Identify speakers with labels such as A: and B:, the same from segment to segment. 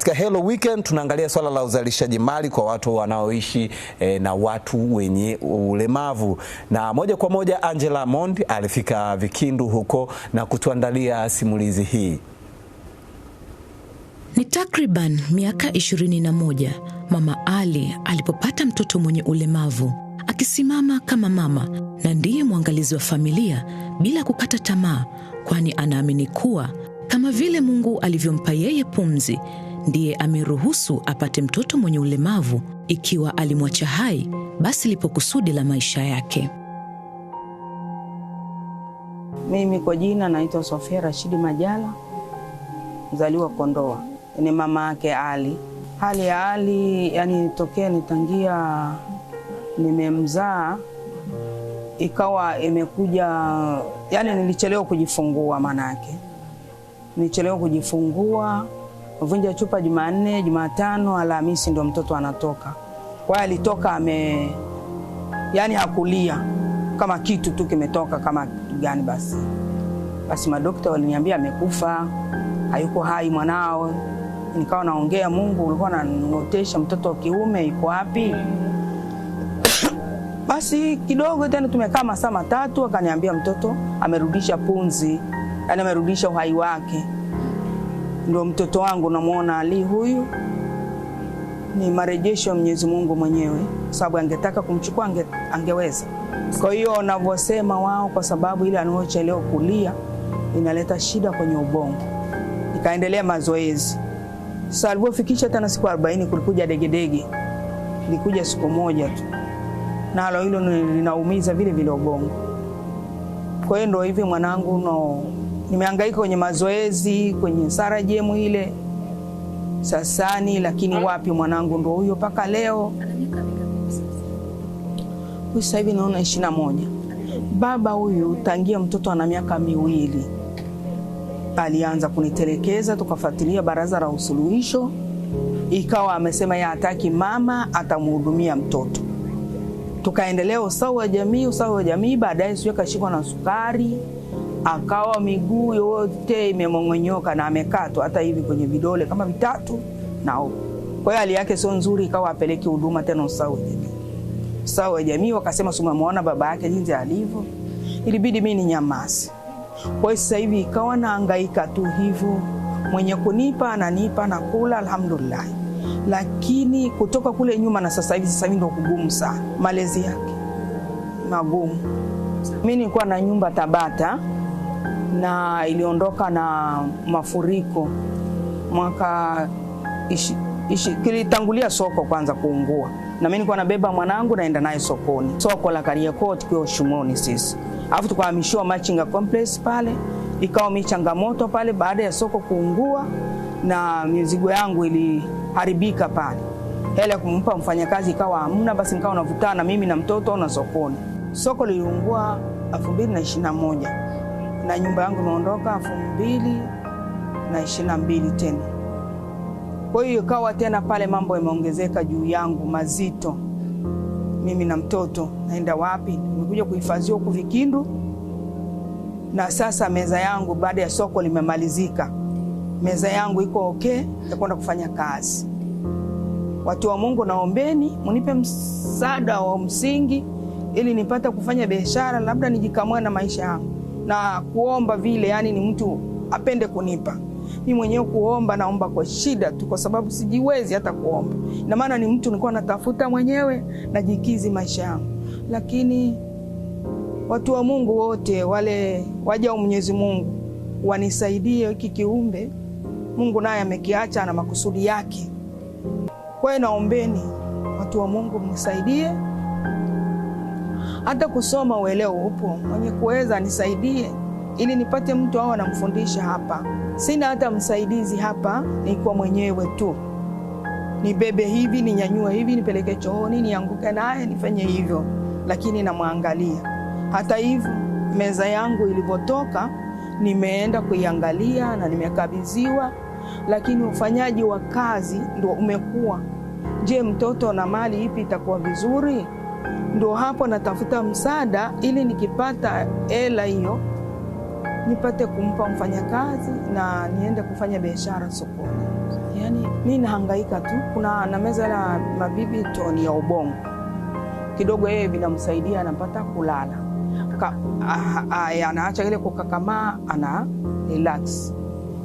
A: Katika Hello Weekend tunaangalia swala la uzalishaji mali kwa watu wanaoishi na watu wenye ulemavu. Na moja kwa moja Angela Mondi alifika Vikindu huko na kutuandalia simulizi hii.
B: Ni takriban miaka 21 Mama Ali alipopata mtoto mwenye ulemavu, akisimama kama mama na ndiye mwangalizi wa familia bila kukata tamaa, kwani anaamini kuwa kama vile Mungu alivyompa yeye pumzi, ndiye ameruhusu apate mtoto mwenye ulemavu. Ikiwa alimwacha hai, basi lipo kusudi la maisha yake.
C: Mimi kwa jina naitwa Sofia Rashidi Majala, mzaliwa Kondoa. Ni mama yake Ali. Hali ya Ali yani tokea nitangia nimemzaa ikawa imekuja, yani nilichelewa kujifungua manake. Nilichelewa kujifungua, vunja chupa Jumanne, Jumatano, Alhamisi ndo mtoto anatoka. Kwa hiyo alitoka yani hakulia kama kitu tu kimetoka kama gani basi. Basi madokta waliniambia amekufa, hayuko hai mwanao. Nikawa naongea, Mungu ulikuwa unaniotesha mtoto wa kiume yuko wapi? Basi kidogo tena tumekaa masaa matatu, akaniambia mtoto amerudisha punzi, yani amerudisha uhai wake. Ndio mtoto wangu namuona Ali huyu. Ni marejesho ya Mwenyezi Mungu mwenyewe, sababu angetaka kumchukua angeweza. Kwa hiyo ninavyosema wao, kwa sababu ile anaochelewa kulia inaleta shida kwenye ubongo. Nikaendelea mazoezi. Sasa alipofikisha tena siku 40 kulikuja degedege. Nilikuja siku moja tu. Nalo hilo linaumiza vile vile ubongo. Kwa hiyo ndio hivi mwanangu nimehangaika kwenye mazoezi, kwenye sarajemu ile Sasani, lakini wapi mwanangu ndio huyo paka leo. Huyu sasa hivi naona 21. Baba huyu tangia mtoto ana miaka 2 alianza kunitelekeza, tukafuatilia baraza la usuluhisho, ikawa amesema yeye hataki mama, atamhudumia mtoto. Tukaendelea usawa wa jamii, baadaye sio kashikwa na sukari, akawa miguu yote imemong'onyoka na amekatwa hata hivi kwenye vidole kama 3 nao. Kwa hiyo hali yake sio nzuri, ikawa apeleke huduma tena usawa wa jamii. Wakasema sumemwona baba yake jinsi alivyo, ilibidi mimi ninyamaze. Kwa hiyo sasa hivi ikawa nahangaika tu hivyo, mwenye kunipa ananipa na kula alhamdulillah. Lakini kutoka kule nyuma na sasa hivi ndio kugumu sana, malezi yake magumu. Mimi nilikuwa na nyumba Tabata na iliondoka na mafuriko mwaka kilitangulia soko kwanza kuungua, na mimi nilikuwa nabeba mwanangu naenda naye sokoni, soko la Kariakoo kwa Shumoni sisi. Alafu tukahamishiwa Machinga Complex pale, ikawa michangamoto pale baada ya soko kuungua na mizigo yangu iliharibika pale. Hela kumpa mfanyakazi ikawa hamna, basi nikawa navutana mimi na mtoto na sokoni. Soko liliungua 2021 na nyumba yangu imeondoka 2022 tena. Kwa hiyo ikawa tena pale mambo yameongezeka juu yangu mazito. Mimi na mtoto naenda wapi? Nimekuja kuhifadhiwa huko Vikindu. Na sasa meza yangu baada ya soko limemalizika, meza yangu iko okay, nitakwenda kufanya kazi. Watu wa Mungu naombeni mnipe msaada wa msingi ili nipate kufanya biashara, labda nijikamue na maisha yangu. Na kuomba vile yani ni mtu apende kunipa. Mimi mwenyewe kuomba naomba kwa shida tu, kwa sababu sijiwezi hata kuomba. Na maana ni mtu nilikuwa natafuta mwenyewe najikizi maisha yangu. Lakini watu wa Mungu wote wale waja wa Mwenyezi Mungu wanisaidie hiki kiumbe. Mungu naye amekiacha na makusudi yake. Kwa hiyo naombeni watu wa Mungu mnisaidie. Hata kusoma uelewa upo, mwenye kuweza nisaidie ili nipate mtu au anamfundisha hapa. Sina hata msaidizi hapa, niko mwenyewe tu. Nibebe hivi, ninyanyue hivi, nipeleke chooni, nianguke naye, nifanye hivyo, lakini namwangalia. Hata hivyo meza yangu ilipotoka nimeenda kuiangalia na nimekabidhiwa, lakini ufanyaji wa kazi ndio umekuwa. Je, mtoto na mali ipi itakuwa vizuri? Ndio hapo natafuta msaada ili nikipata hela hiyo nipate kumpa mfanyakazi na niende kufanya biashara sokoni. Yani mimi nahangaika tu. Kuna na meza la mabibi toni ya ubongo kidogo, yeye vinamsaidia, anapata kulala, anaacha ile kukakamaa, ana relax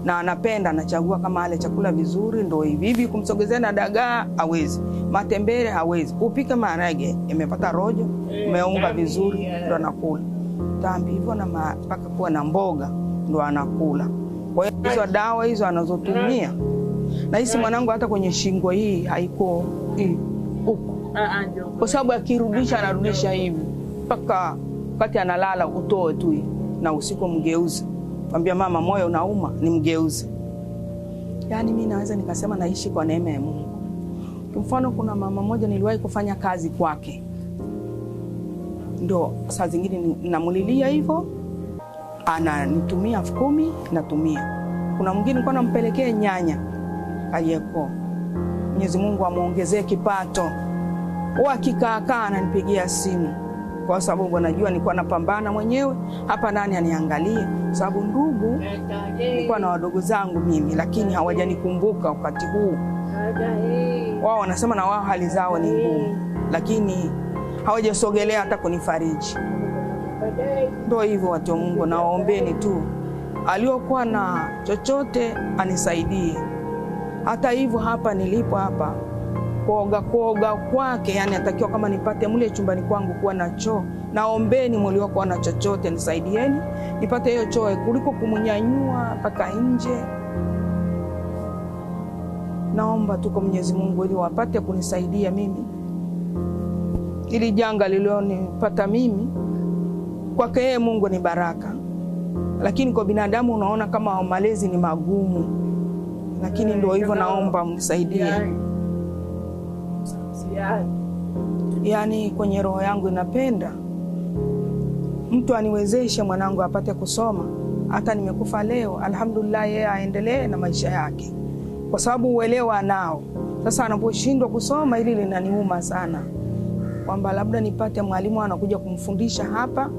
C: na anapenda, anachagua kama ale chakula vizuri. Ndio hivi kumsogezea na dagaa hawezi, matembele hawezi, upike maharage imepata rojo, umeunga vizuri, ndio anakula. Tambi hivyo na mpaka kuwa na mboga ndio anakula. Kwa hiyo hizo dawa hizo anazotumia, na hisi mwanangu hata kwenye shingo hii haiko huko, kwa sababu akirudisha anarudisha hivi mpaka wakati analala utoe tu, na usiku mgeuze, mwambia mama moyo unauma, ni mgeuze. Yani mimi naweza nikasema naishi kwa neema ya Mungu. Kwa mfano kuna mama moja niliwahi kufanya kazi kwake, ndio saa zingine namulilia hivyo, ananitumia 10,000 natumia. Kuna mwingine nilikuwa nampelekea nyanya aliyeko, Mwenyezi Mungu amuongezee kipato, akikaa ananipigia simu, kwa sababu anajua nilikuwa napambana mwenyewe hapa, nani aniangalie, sababu ndugu nilikuwa na wadogo zangu mimi, lakini hawajanikumbuka wakati huu. Wao wanasema na wao hali zao ni ngumu, lakini hawajasogelea hata kunifariji. Ndio hivyo watu wa Mungu, nawaombeni tu aliokuwa na chochote anisaidie. Hata hivyo hapa nilipo hapa, kuoga kwake, yani atakiwa kama nipate mle chumbani kwangu kuwa na choo. Naombeni mliokuwa na chochote nisaidieni nipate hiyo choo, kuliko kumunyanyua mpaka nje. Naomba tu kwa Mwenyezi Mungu ili wapate kunisaidia mimi, ili janga lilionipata mimi kwake yeye Mungu ni baraka, lakini kwa binadamu unaona kama malezi ni magumu, lakini ndio hivyo. Naomba mnisaidie. Yani kwenye roho yangu inapenda mtu aniwezeshe mwanangu apate kusoma. Hata nimekufa leo, alhamdulillah, yeye aendelee na maisha yake, kwa sababu uelewa nao. Sasa anaposhindwa kusoma, ili linaniuma sana, kwamba labda nipate mwalimu anakuja kumfundisha hapa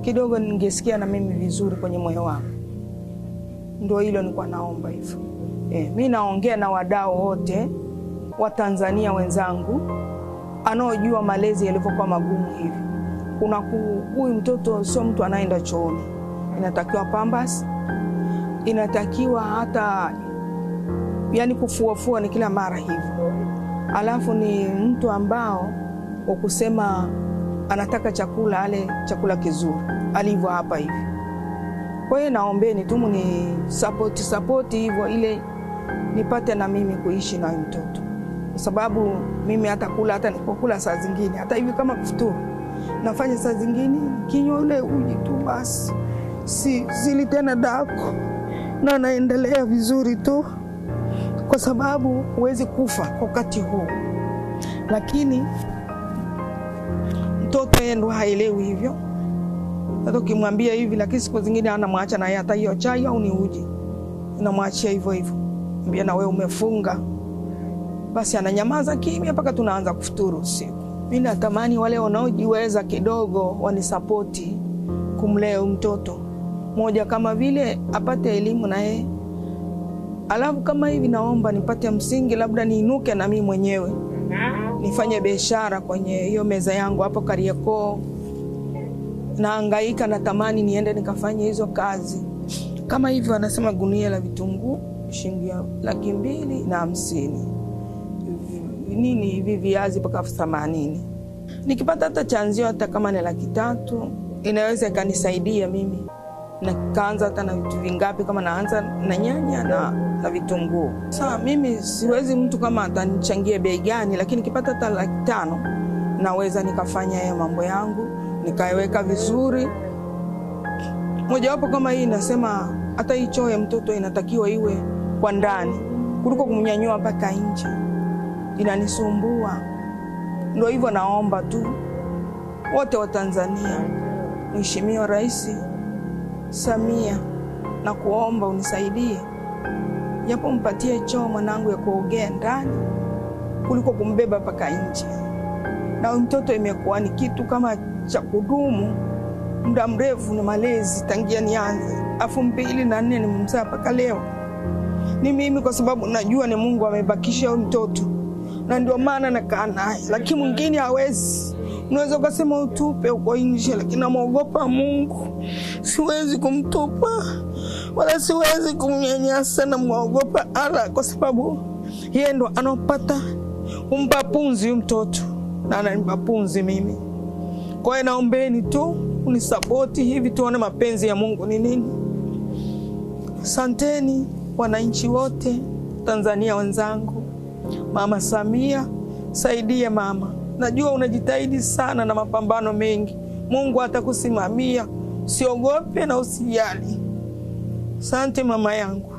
C: kidogo, ningesikia na mimi vizuri kwenye moyo wangu. Ndio hilo nilikuwa naomba hivyo. Mimi naongea na wadau wote wa Tanzania wenzangu anaojua malezi yalivyokuwa magumu hivi. Kuna huyu mtoto sio mtu anaenda chooni, inatakiwa pambas, inatakiwa hata yani kufuafua ni kila mara hivi. Alafu ni mtu ambao wa kusema anataka chakula, ale chakula kizuri alivyo hapa hivi. Kwa hiyo naombeni tu ni support hivyo, ile nipate na mimi kuishi na mtoto, kwa sababu mimi hata kula, hata nikokula saa zingine, hata hivi kama kufuturu nafanya saa zingine kinywa ule uji tu basi, zili tena dako, na naendelea vizuri tu, kwa sababu huwezi kufa wakati huu. Lakini mtoto yeye ndo haelewi hivyo. Hata ukimwambia hivi, lakini siku zingine anamwacha na yeye hata hiyo chai au ni uji, anamwachia hivyo hivyo, mbia na wewe umefunga, basi ananyamaza kimya mpaka tunaanza kufuturu usiku. Mimi natamani wale wanaojiweza kidogo wanisapoti kumlea mtoto moja, kama vile apate elimu na yeye. Alafu kama hivi naomba nipate msingi, labda niinuke na mimi mwenyewe nifanye biashara kwenye hiyo meza yangu hapo Kariakoo. Nahangaika, natamani niende nikafanye hizo kazi. Kama hivyo wanasema gunia la vitunguu shilingi 250,000. Nini hivi viazi mpaka 80,000. Nikipata hata chanzio hata kama ni 300,000 inaweza ikanisaidia mimi. Na kaanza hata na vitu vingapi, kama naanza na nyanya na vitunguu. Sasa mimi siwezi mtu kama atanichangia bei gani, lakini nikipata hata 500,000 naweza nikafanya hayo mambo yangu, nikaiweka vizuri. Moja wapo kama hii nasema hata hii choo ya mtoto inatakiwa iwe kwa ndani kuliko kumnyanyua mpaka nje, inanisumbua. Ndio hivyo naomba tu wote wa Tanzania, Mheshimiwa Rais Samia, na kuomba unisaidie, japo mpatie choo mwanangu ya kuogea ndani kuliko kumbeba mpaka nje. Na mtoto imekuwa ni kitu kama cha kudumu muda mrefu, na malezi tangia nianze 2004 nimemzaa mpaka leo. ni mimi, kwa sababu najua ni Mungu amebakisha mtoto na ndio maana nakaa naye, lakini mwingine hawezi. Unaweza ukasema utupe uko nje, lakini namuogopa Mungu. Siwezi kumtupa wala siwezi kumnyanyasa, na muogopa Allah kwa sababu yeye ndo anapata kumpa pumzi mtoto na ananipa pumzi mimi. Kwa hiyo naombeni tu unisapoti hivi tuone mapenzi ya Mungu ni nini. Asanteni wananchi wote Tanzania wenzangu. Mama Samia, saidia mama. Najua unajitahidi sana na mapambano mengi. Mungu atakusimamia. Usiogope na usijali. Asante mama yangu.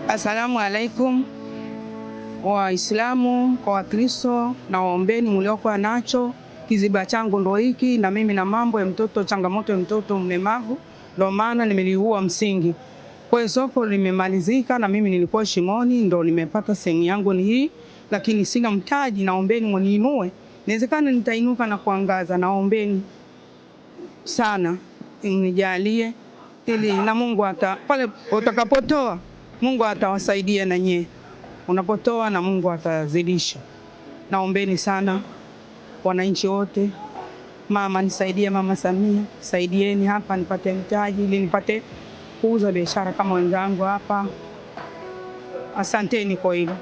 C: Asalamu alaikum Waislamu kwa Wakristo, na waombeni mliokuwa nacho. Kiziba changu ndo hiki, na mimi na mambo ya mtoto, changamoto ya mtoto mlemavu, ndo maana nimeliua msingi. Kwa hiyo soko limemalizika na mimi nilikuwa shimoni, ndo nimepata sehemu yangu ni hii, lakini sina mtaji. Naombeni mniinue, inawezekana nitainuka na kuangaza. Naombeni sana nijalie, ili na Mungu pale utakapotoa Mungu atawasaidia na nyie. Unapotoa na Mungu atazidisha. Naombeni sana wananchi wote. Mama nisaidie, Mama Samia, saidieni hapa nipate mtaji ili nipate kuuza biashara kama wenzangu hapa. Asanteni kwa hilo.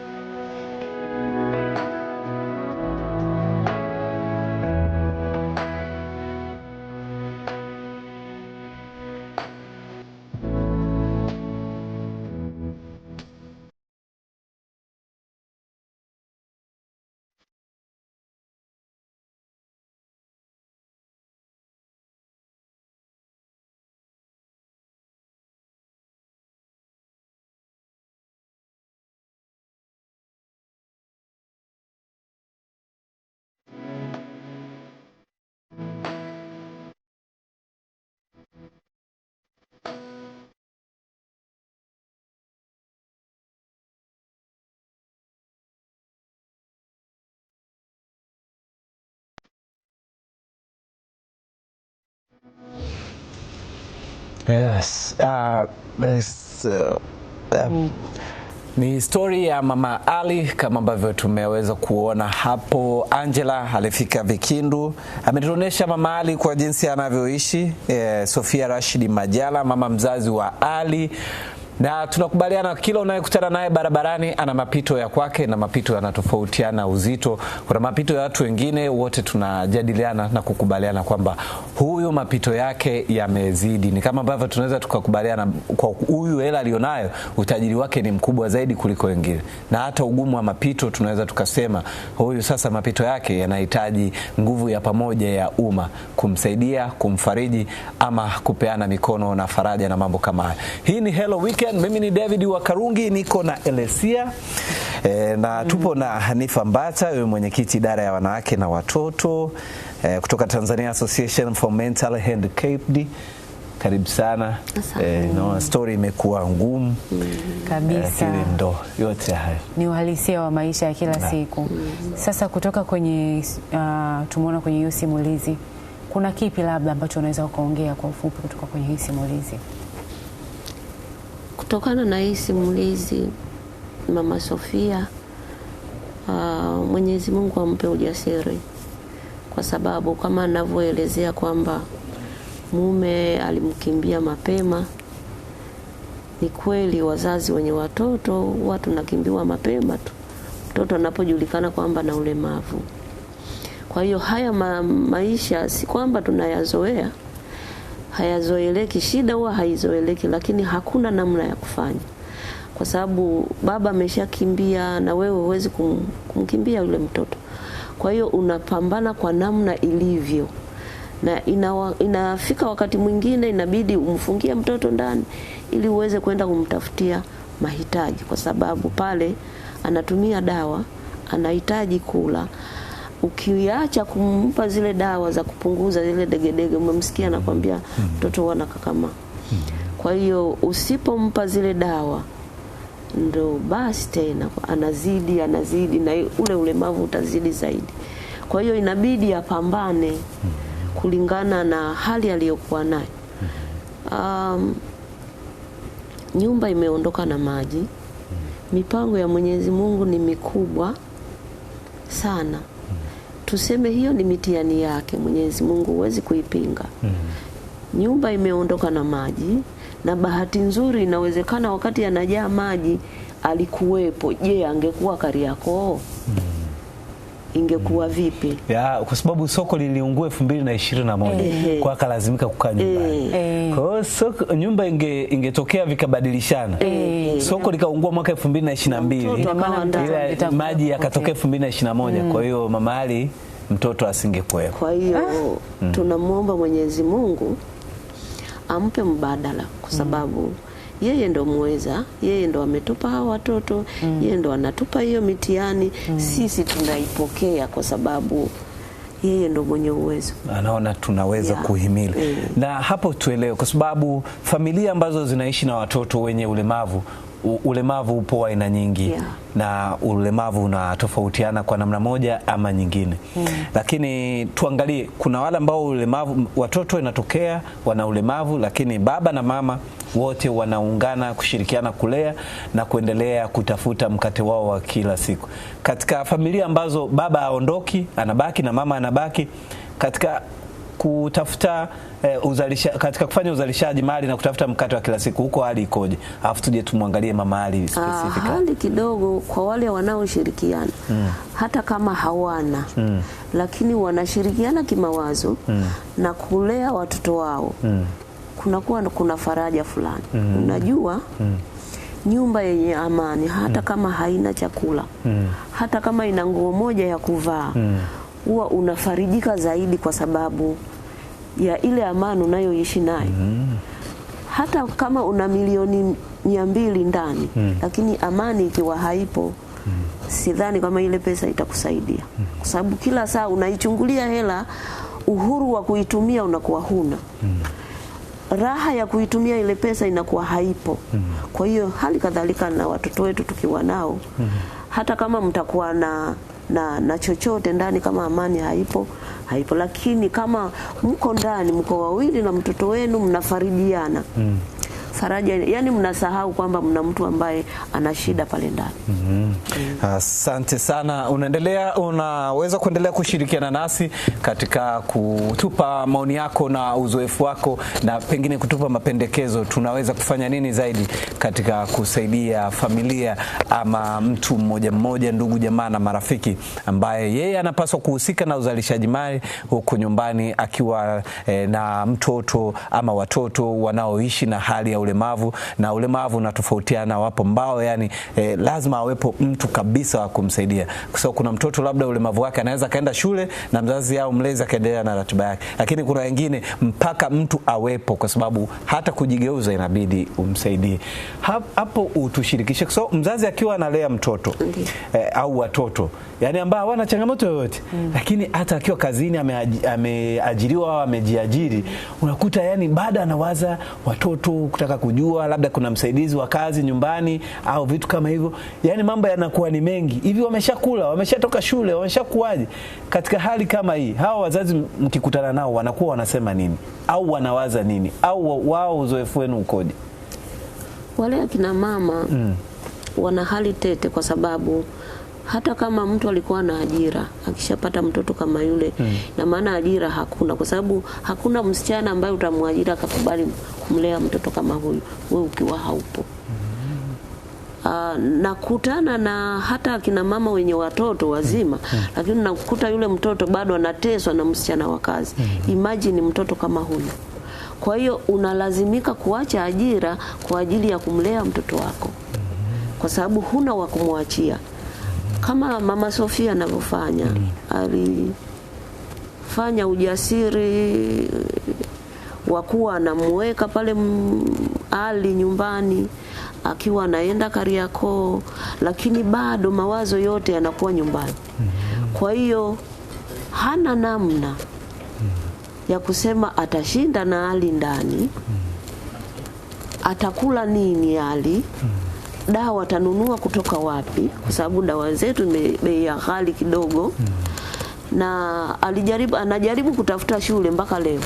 A: Yes. Ni story ya Mama Ali kama ambavyo tumeweza kuona hapo. Angela alifika Vikindu, ametuonesha Mama Ali kwa jinsi anavyoishi. Sofia Rashid Majala, mama mzazi wa Ali, na tunakubaliana kila unayekutana naye barabarani ana mapito ya kwake, na mapito yanatofautiana uzito. Kuna mapito ya watu wengine, wote tunajadiliana na kukubaliana kwamba huyu mapito yake yamezidi. Ni kama ambavyo tunaweza tukakubaliana kwa huyu hela alionayo, utajiri wake ni mkubwa zaidi kuliko wengine. Na hata ugumu wa mapito tunaweza tukasema huyu sasa mapito yake yanahitaji nguvu ya pamoja ya umma kumsaidia, kumfariji, ama kupeana mikono na faraja na mambo kama haya. Hii ni Hello Weekend. Mimi ni David Wakarungi, niko na Elesia na tupo na Hanifa Mbata, wewe mwenyekiti idara ya wanawake na watoto kutoka Tanzania Association for Mental Handicapped. Karibu sana. No, story imekuwa ngumu
D: kabisa.
A: Ndo yote haya
D: ni uhalisia wa maisha ya kila siku. Sasa kutoka kwenye tumeona kwenye hiyo simulizi, kuna kipi labda ambacho unaweza ukaongea kwa ufupi kutoka kwenye hii simulizi?
E: Kutokana na hii simulizi, Mama Sofia, Mwenyezi Mungu ampe ujasiri kwa sababu kama ninavyoelezea kwamba mume alimkimbia mapema. Ni kweli wazazi wenye watoto huwa tunakimbiwa mapema tu mtoto anapojulikana kwamba na ulemavu. Kwa hiyo haya maisha si kwamba tunayazoea, hayazoeleki, shida huwa haizoeleki, lakini hakuna namna ya kufanya. Kwa sababu baba ameshakimbia na wewe huwezi kumkimbia yule mtoto. Kwa hiyo unapambana kwa namna ilivyo. Na inafika wakati mwingine inabidi umfungie mtoto ndani ili uweze kwenda kumtafutia mahitaji, kwa sababu pale anatumia dawa, anahitaji kula. Ukiacha kumpa zile dawa za kupunguza zile degedege, umemsikia anakuambia mtoto wana kakama. Kwa hiyo usipompa zile dawa ndo basi tena anazidi na ule ulemavu utazidi zaidi. Kwa hiyo inabidi apambane kulingana na hali aliyokuwa nayo. Nyumba imeondoka na maji. Mipango ya Mwenyezi Mungu ni mikubwa sana. Tuseme hiyo ni mitihani yake Mwenyezi Mungu, huwezi kuipinga. Nyumba imeondoka na maji, na bahati nzuri inawezekana wakati yanajaa maji alikuwepo. Je, angekuwa Kariakoo? Ingekuwa vipi?
A: Ya, kwa sababu soko liliungua 2021 kwa akalazimika kukaa nyumbani. Kwa hiyo nyumba ingetokea vikabadilishana. Soko likaungua mwaka 2022, ila maji yakatokea 2021. Kwa hiyo mama Ali mtoto asingekuwepo.
E: Kwa hiyo tunamuomba Mwenyezi Mungu ampe mbadala, kwa sababu yeye ndo muweza, yeye ndo ametupa hawa watoto, yeye ndo anatupa hiyo mitihani. Sisi tunaipokea kwa sababu yeye ndo mwenye uwezo.
A: Anaona tunaweza kuhimili. Na hapo tuelewe, kwa sababu familia ambazo zinaishi na watoto wenye ulemavu upo aina nyingi, na ulemavu unatofautiana kwa namna moja ama nyingine. Lakini tuangalie, kuna wale ambao watoto inatokea wana ulemavu, lakini baba na mama wote wanaungana kushirikiana kulea na kuendelea kutafuta mkate wao wa kila siku. Katika familia ambazo baba haondoki, anabaki na mama anabaki, katika kutafuta katika kufanya uzalishaji mali na kutafuta mkate wa kila siku, huko hali ikoje? Alafu tuje tumwangalie mama Ali specific.
E: Hali kidogo kwa wale wanaoshirikiana, hata kama hawana, lakini wanashirikiana kimawazo na kulea watoto wao, kuna faraja fulani. Unajua, nyumba yenye amani, hata kama haina chakula, hata kama ina nguo moja ya kuvaa, huwa unafarijika zaidi kwa sababu ya ile amani unayoishi nayo. Hata kama una milioni 200 ndani, lakini amani ikiwa haipo, sidhani kama ile pesa itakusaidia. Kwa sababu kila saa unaichungulia hela, uhuru wa kuitumia unakuwa huna. Raha ya kuitumia ile pesa inakuwa haipo. Kwa hiyo hali kadhalika na watoto wetu tukiwa nao, hata kama mtakuwa na chochote ndani, kama amani haipo, lakini kama mko ndani, mko wawili na mtoto wenu, mnafarijiana, faraja, yani mnasahau kwamba mna mtu ambaye ana shida pale ndani.
A: Asante sana. Unaweza kuendelea kushirikiana nasi katika kutupa maoni yako na uzoefu wako, na pengine kutupa mapendekezo tunaweza kufanya nini zaidi katika kusaidia familia ama mtu mmoja, ndugu, jamaa na marafiki, ambaye yeye anapaswa kuhusika na uzalishaji mali huko nyumbani, akiwa na mtoto ama watoto wanaoishi na hali ya ulemavu. Na ulemavu unatofautiana, wapo mbao lazima awepo mtu kabisa wa kumsaidia, kwa sababu kuna mtoto labda ulemavu wake anaweza kaenda shule na mzazi au mlezi akaendelea na ratiba yake, lakini kuna wengine mpaka mtu awepo, kwa sababu hata kujigeuza inabidi umsaidie. Hapo utushirikishe, kwa sababu mzazi akiwa analea mtoto au watoto ambao hawana changamoto yoyote, lakini hata akiwa kazini ameajiriwa au amejiajiri, unakuta baada anawaza watoto, kutaka kujua labda kuna msaidizi wa kazi nyumbani au vitu kama hivyo. Mambo yanakuwa ni mengi. Hivi wameshakula, wameshatoka shule, wameshakuaje? Katika hali kama hii, hawa wazazi mkikutana nao wanakuwa wanasema nini au wanawaza nini, au wao uzoefu wenu ukoje?
E: Wale akina mama wana hali tete, kwa sababu hata kama mtu alikuwa na ajira, akishapata mtoto kama yule, na maana ajira hakuna, kwa sababu hakuna msichana ambaye utamwajiri akakubali kumlea mtoto kama huyu wewe ukiwa haupo. Nakutana na hata akina mama wenye watoto wazima, lakini nakuta yule mtoto bado anateswa na msichana wa kazi. Imagine mtoto kama huyu. Kwa hiyo unalazimika kuacha ajira kwa ajili ya kumlea mtoto wako, kwa sababu huna wa kumwachia. Kama Mama Sofia anavyofanya, alifanya ujasiri wa kuwa anamweka pale Ali nyumbani akiwa anaenda Kariakoo, lakini bado mawazo yote yanakuwa nyumbani. Kwa hiyo hana namna ya kusema atashinda na Ali ndani, atakula nini Ali, dawa atanunua kutoka wapi, kwa sababu dawa zetu ni bei ya ghali kidogo. Na anajaribu kutafuta shule mpaka leo.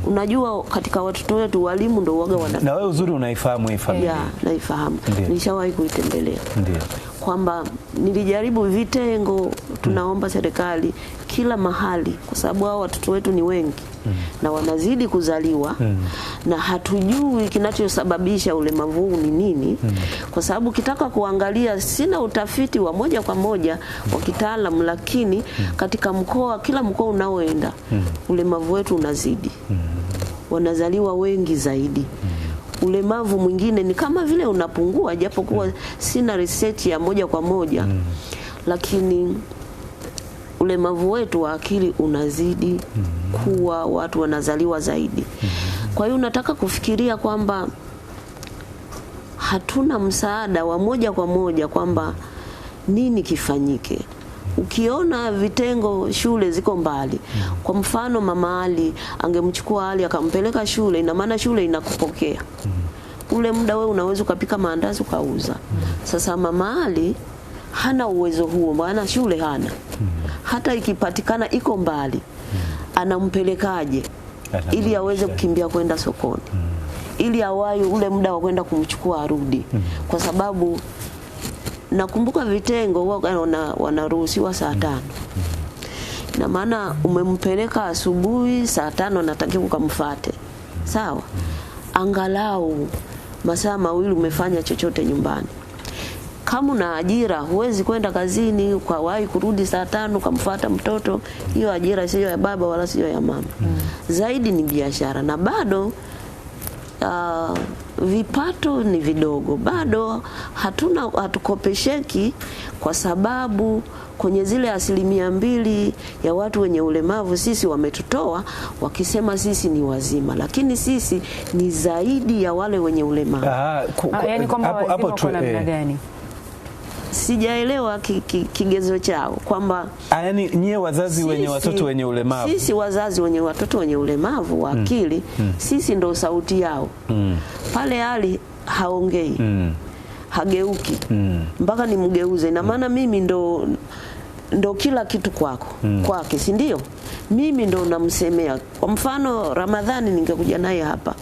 E: Unajua katika watoto wetu walimu ndio waga wana.
A: Na wewe uzuri unaifahamu hii familia?
E: Ya, naifahamu. Nishawahi kuitembelea.
A: Ndio.
E: Kwamba nilijaribu vitengo, tunaomba serikali kila mahali, kwa sababu hao watoto wetu ni wengi na wanazidi kuzaliwa na hatujui kinachosababisha ulemavu huu ni nini. Kwa sababu kitaka kuangalia, sina utafiti wa moja kwa moja wa kitaalamu, lakini katika mkoa, kila mkoa unaoenda ulemavu wetu unazidi. Wanazaliwa wengi zaidi. Ulemavu mwingine ni kama vile unapungua, japokuwa sina research ya moja kwa moja, lakini ulemavu wetu wa akili unazidi kuwa, watu wanazaliwa zaidi. Kwa hiyo nataka kufikiria kwamba hatuna msaada wa moja kwa moja kwamba nini kifanyike. Ukiona vitengo shule ziko mbali, kwa mfano Mama Ali angemchukua Ali akampeleka shule, ina maana shule inakupokea. Ule muda wewe unaweza kupika maandazi ukauza. Sasa Mama Ali hana uwezo huo, maana shule hana. Hata ikipatikana iko mbali, anampelekaje ili aweze kukimbia kwenda sokoni, ili awai ule muda wa kwenda kumchukua arudi. Kwa sababu nakumbuka vitengo wanaruhusiwa saa 5. Na maana umempeleka asubuhi, saa 5 natakiwa ukamfuate. Sawa? Angalau masaa 2 umefanya chochote nyumbani. Kama una ajira, huwezi kwenda kazini ukawahi kurudi saa 5 kumfuata mtoto. Hiyo ajira sio ya baba wala sio ya mama. Zaidi ni biashara, na bado vipato ni vidogo. Bado hatukopesheki, kwa sababu kwenye zile 2% ya watu wenye ulemavu sisi wametutoa wakisema sisi ni wazima, lakini sisi ni zaidi ya wale wenye ulemavu.
D: Yani kwamba hapo tu namna gani?
E: Sijaelewa kigezo chao kwamba
A: yani nyie wazazi wenye watoto wenye ulemavu.
E: Sisi wazazi wenye watoto wenye ulemavu wa akili, sisi ndo sauti yao. Pale Ali haongei, hageuki, mpaka nimgeuze. Na maana mimi ndo kila kitu kwako, kwake, si ndio? Mimi ndo namsemea. Kwa mfano Ramadhani ningekuja naye hapa,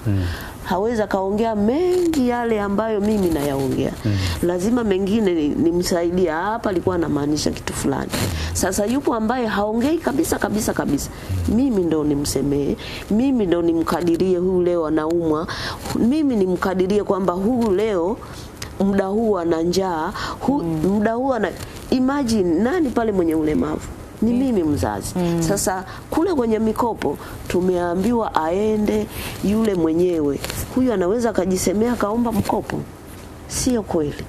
E: haweza kaongea mengi yale ambayo mimi nayaongea. Lazima mengine nimsaidia. Hapa alikuwa anamaanisha kitu fulani. Sasa yupo ambaye haongei kabisa kabisa kabisa. Mimi ndo nimsemee. Mimi ndo nimkadirie huyu leo anaumwa. Mimi nimkadirie kwamba huyu leo muda huu ana njaa, muda huu ana. Imagine nani pale mwenye ulemavu? Ni mimi mzazi. Sasa kule kwenye mikopo tumeambiwa aende yule mwenyewe. Huyu anaweza akajisemea kaomba mkopo. Sio kweli.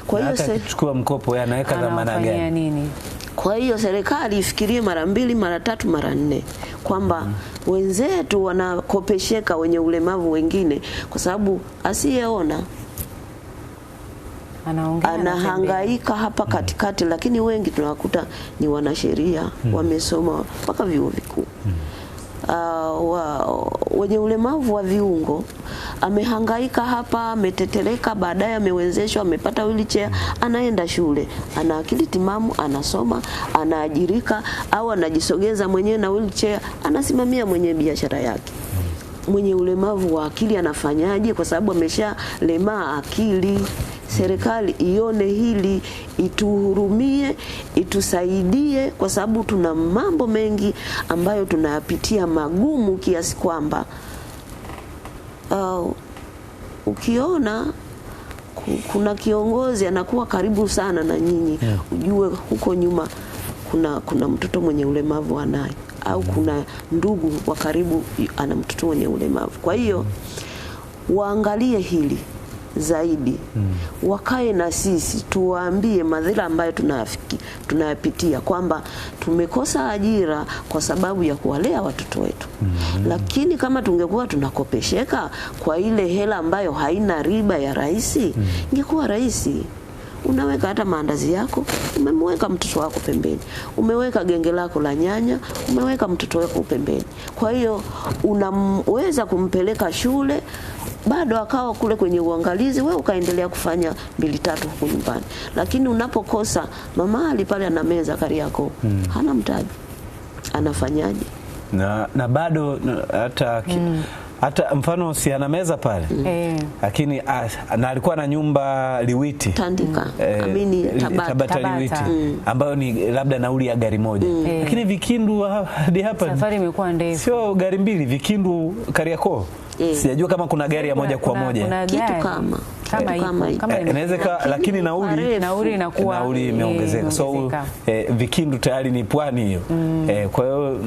E: Kwa hiyo
A: kuchukua mkopo anaweka dhamana gani?
E: Kwa hiyo serikali ifikirie mara 2, mara 3, mara 4 kwamba wenzetu wanakopesheka wenye ulemavu wengine, kwa sababu asiyeona anahangaika hapa katikati, lakini wengi tunawakuta ni wanasheria, wamesoma mpaka vyuo vikuu. Wenye ulemavu wa viungo amehangaika hapa, ameteteleka, baadaye amewezeshwa, amepata wheelchair, anaenda shule, ana akili timamu, anasoma, anaajirika, au anajisogeza mwenyewe na wheelchair, anasimamia mwenye biashara yake. Mwenye ulemavu wa akili anafanyaje? Kwa sababu ameshalemaa akili. serikali ione hili, ituhurumie, itusaidie, kwa sababu tuna mambo mengi ambayo tunayapitia magumu kiasi kwamba ukiona kuna kiongozi anakuwa karibu sana na nyinyi, ujue huko nyuma kuna mtoto mwenye ulemavu anaye, au kuna ndugu wa karibu ana mtoto mwenye ulemavu. Kwa hiyo waangalie hili zaidi, wakae na sisi, tuwaambie madhila ambayo tunayapitia, kwamba tumekosa ajira kwa sababu ya kuwalea watoto wetu. Lakini kama tungekuwa tunakopesheka kwa ile hela ambayo haina riba ya rahisi, ingekuwa rahisi. Unaweka hata maandazi yako, umemweka mtoto wako pembeni. Umeweka genge lako la nyanya, umeweka mtoto wako pembeni. Kwa hiyo unaweza kumpeleka shule, bado akawa kule kwenye uangalizi, wewe ukaendelea kufanya 2-3 huko nyumbani. Lakini unapokosa mama ali pale ana meza Kariakoo, hana mtaji, anafanyaje?
A: Na bado hata mfano si ana meza pale, lakini na alikuwa na nyumba Liwiti
E: Tandika,
A: Tabata Liwiti, ambayo ni labda nauli ya gari moja, lakini Vikindu hadi hapa
D: safari imekuwa ndefu,
A: sio gari mbili, Vikindu Kariakoo. Sijajua kama kuna gari ya moja kwa moja,
E: kitu kama
A: inaweza, lakini nauli imeongezeka. So Vikindu tayari ni pwani hiyo. Kwa hiyo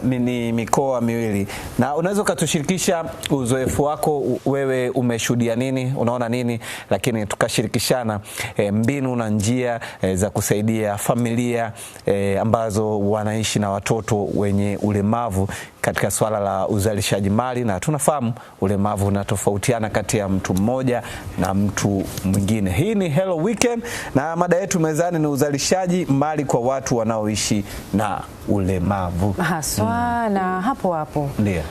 A: ni mikoa miwili. Na unaweza ukatushirikisha uzoefu wako, wewe umeshuhudia nini, unaona nini, lakini tukashirikishana mbinu na njia za kusaidia familia ambazo wanaishi na watoto wenye ulemavu katika swala la uzalishaji mali. Na tunafahamu ulemavu unatofautiana kati ya mtu mmoja na mtu mwingine. Hii ni Hello Weekend na mada yetu mezani ni uzalishaji mali kwa watu wanaoishi na ulemavu
D: haswa. Na hapo
A: ndio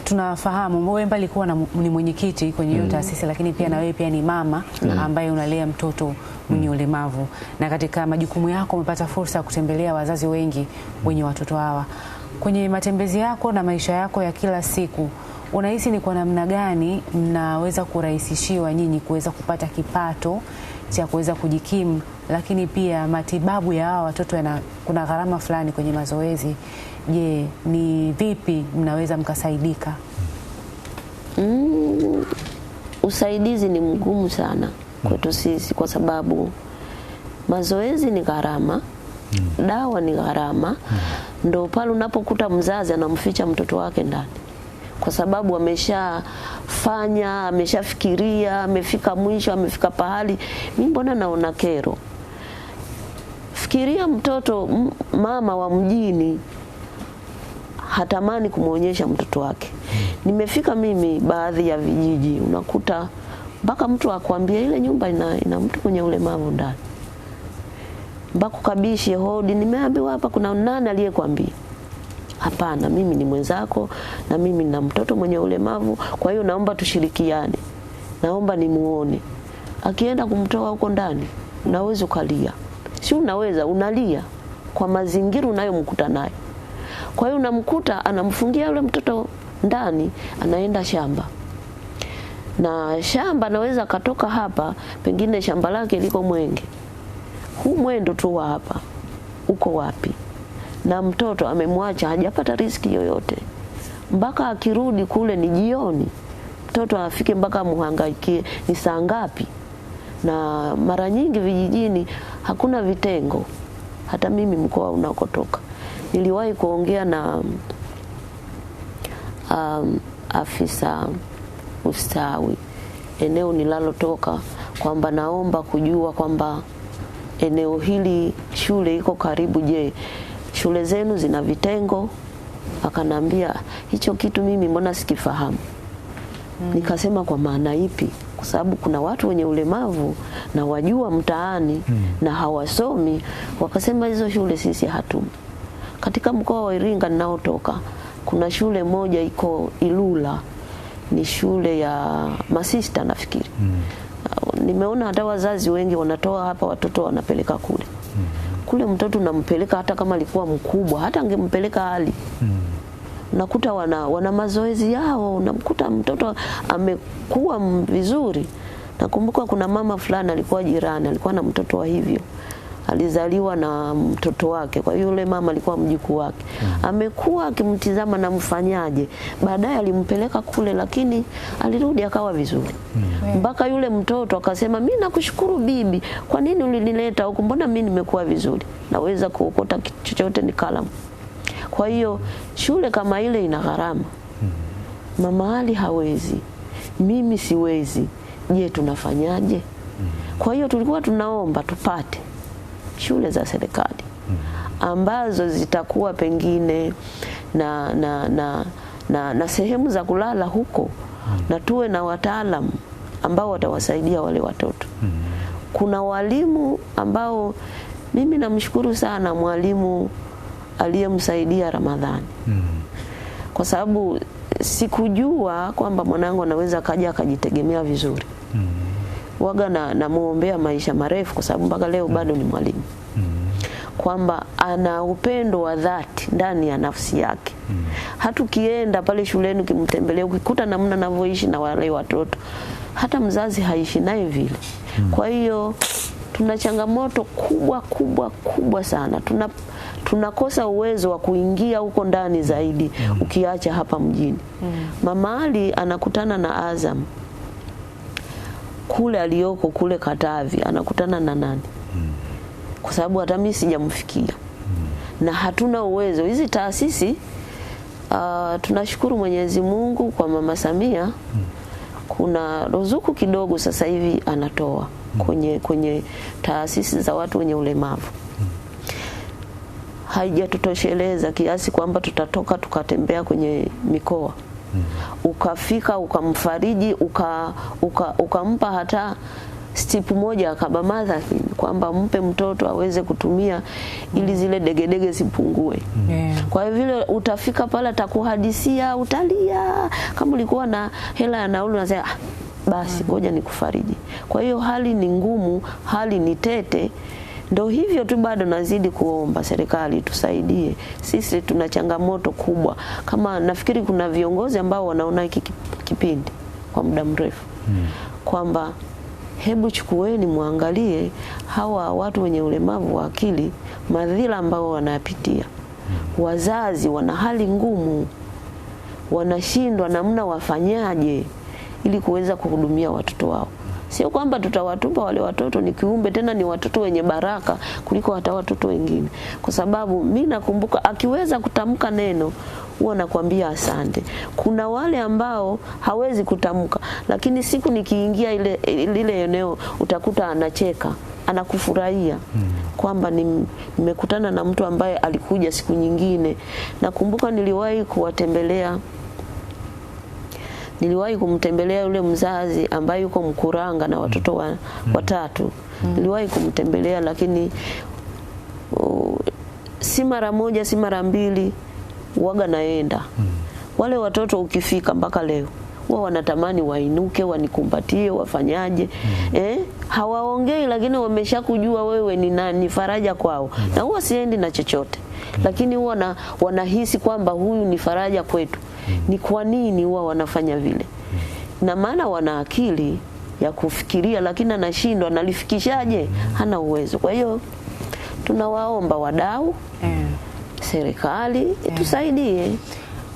D: tunafahamu wewe mbali kuwa ni mwenyekiti kwenye hiyo taasisi, lakini pia na wewe pia ni mama ambaye unalea mtoto mwenye ulemavu, na katika majukumu yako umepata fursa ya kutembelea wazazi wengi wenye watoto hawa. Kwenye matembezi yako na maisha yako ya kila siku, unahisi ni kwa namna gani mnaweza kurahisishiwa nyinyi kuweza kupata kipato cha kuweza kujikimu, lakini pia matibabu ya hawa watoto kuna gharama fulani kwenye mazoezi? Je, ni vipi mnaweza mkasaidika?
E: Usaidizi ni mgumu sana kwetu sisi, kwa sababu mazoezi ni gharama, dawa ni gharama. Ndio pale unapokuta mzazi anamficha mtoto wake ndani, kwa sababu ameshafanya, ameshafikiria, amefika mwisho, amefika pahali. Mimi mbona naona kero. Fikiria mtoto, mama wa mjini hatamani kumuonyesha mtoto wake. Nimefika mimi baadhi ya vijiji, unakuta mpaka mtu akwambia ile nyumba ina mtu mwenye ulemavu ndani. Mpaka kabishe hodi, nimeambiwa hapa kuna nani aliyekwambia? Hapana, mimi ni mwenzako na mimi na mtoto mwenye ulemavu, kwa hiyo naomba tushirikiane. Naomba nimuone. Akienda kumtoa huko ndani, unaweza ukalia. Si unaweza, unalia kwa mazingira unayomkuta nayo. Kwa hiyo unamkuta anamfungia yule mtoto ndani, anaenda shamba. Na shamba anaweza katoka hapa, pengine shamba lake liko Mwenge. Huu mwendo tu wa hapa, uko wapi? Na mtoto amemwacha, hajapata riziki yoyote. Mpaka akirudi kule ni jioni. Mtoto afike mpaka muhangaikie ni saa ngapi? Na mara nyingi vijijini hakuna vitengo. Hata mimi mkoa unakotoka, niliwahi kuongea na afisa ustawi eneo nilalotoka, kwamba naomba kujua kwamba eneo hili shule iko karibu, je, shule zenu zina vitengo? Akanambia hicho kitu mimi mbona sikifahamu. Nikasema kwa maana ipi? Kwa sababu kuna watu wenye ulemavu na wajua mtaani na hawasomi. Wakasema hizo shule sisi hatuna. Katika mkoa wa Iringa ninaotoka, kuna shule moja iko Ilula, ni shule ya masista nafikiri. Nimeona hata wazazi wengi wanatoa hapa watoto wanapeleka kule. Kule mtoto unampeleka hata kama alikuwa mkubwa, hata angempeleka hali. Unakuta wana mazoezi yao, unamkuta mtoto amekuwa vizuri, Nakumbuka kuna mama fulani alikuwa jirani, alikuwa na mtoto wa hivyo. Alizaliwa na mtoto wake, kwa hiyo yule mama alikuwa mjukuu wake. Amekuwa akimtizama na mfanyaje. Baadaye alimpeleka kule, lakini alirudi akawa vizuri. Mpaka yule mtoto akasema, mimi nakushukuru bibi, kwa nini ulinileta huko? Mbona mimi nimekuwa vizuri? Naweza kuokota kitu chochote nikala. Kwa hiyo shule kama ile ina gharama. Mama Ali hawezi, mimi siwezi. Je, tunafanyaje? Kwa hiyo tulikuwa tunaomba tupate shule za serikali ambazo zitakuwa pengine na sehemu za kulala huko, na tuwe na wataalamu ambao watawasaidia wale watoto. Kuna walimu ambao mimi namshukuru sana mwalimu aliyemsaidia Ramadhani. Kwa sababu sikujua kwamba mwanangu anaweza kaja akajitegemea vizuri. Waga na muombea maisha marefu, kwa sababu mpaka leo bado ni mwalimu. Kwamba ana upendo wa dhati ndani ya nafsi yake. Hata ukienda pale shuleni ukimtembelea, ukikuta namna anavyoishi na wale watoto, hata mzazi haishi naye vile. Kwa hiyo tuna changamoto kubwa sana. Tunakosa uwezo wa kuingia huko ndani zaidi ukiacha hapa mjini. Mama Ali anakutana na Azam kule aliyoko kule Katavi, anakutana na nani? Kwa sababu hata mimi sijamfikia. Na hatuna uwezo. Hizi taasisi tunashukuru Mwenyezi Mungu kwa Mama Samia, kuna ruzuku kidogo sasa hivi anatoa kwenye taasisi za watu wenye ulemavu. Haijatutosheleza kiasi kwamba tutatoka tukatembea kwenye mikoa. Ukafika ukamfariji, ukampa hata stipu moja akabamadha, kwamba mpe mtoto aweze kutumia ili zile degedege zipungue. Kwa hivyo vile utafika pale atakuhadisia, utalia. Kama ulikuwa na hela ya nauli unasema basi ngoja nikufariji. Kwa hiyo hali ni ngumu, hali ni tete. Ndio hivyo tu, bado nazidi kuomba serikali tusaidie. Sisi tuna changamoto kubwa. Kama nafikiri kuna viongozi ambao wanaona hiki kipindi kwa muda mrefu, kwamba hebu chukueni muangalie hawa watu wenye ulemavu wa akili, madhila ambao wanapitia. Wazazi wana hali ngumu, wanashindwa namna wafanyaje ili kuweza kuhudumia watoto wao. Sio kwamba tutawatupa wale watoto, ni kiumbe, tena ni watoto wenye baraka kuliko hata watoto wengine. Kwa sababu mimi nakumbuka akiweza kutamka neno huwa nakwambia asante. Kuna wale ambao hawezi kutamka, lakini siku nikiingia ile eneo utakuta anacheka, anakufurahia kwamba nimekutana na mtu ambaye alikuja siku nyingine. Nakumbuka niliwahi kumtembelea yule mzazi ambaye yuko Mkuranga na watoto watatu. Niliwahi kumtembelea, lakini si mara moja, si mara mbili, waga naenda. Wale watoto ukifika mpaka leo wao wanatamani wainuke, wanikumbatie, wafanyaje. Hawaongei, lakini wameshakujua wewe ni nani, faraja kwao. Na huwa siendi na chochote, lakini huwa wanahisi kwamba huyu ni faraja kwetu. Ni kwa nini huwa wanafanya vile? Na maana wana akili ya kufikiria, lakini anashindwa, nalifikishaje? Hana uwezo. Kwa hiyo tunawaomba wadau, serikali tusaidie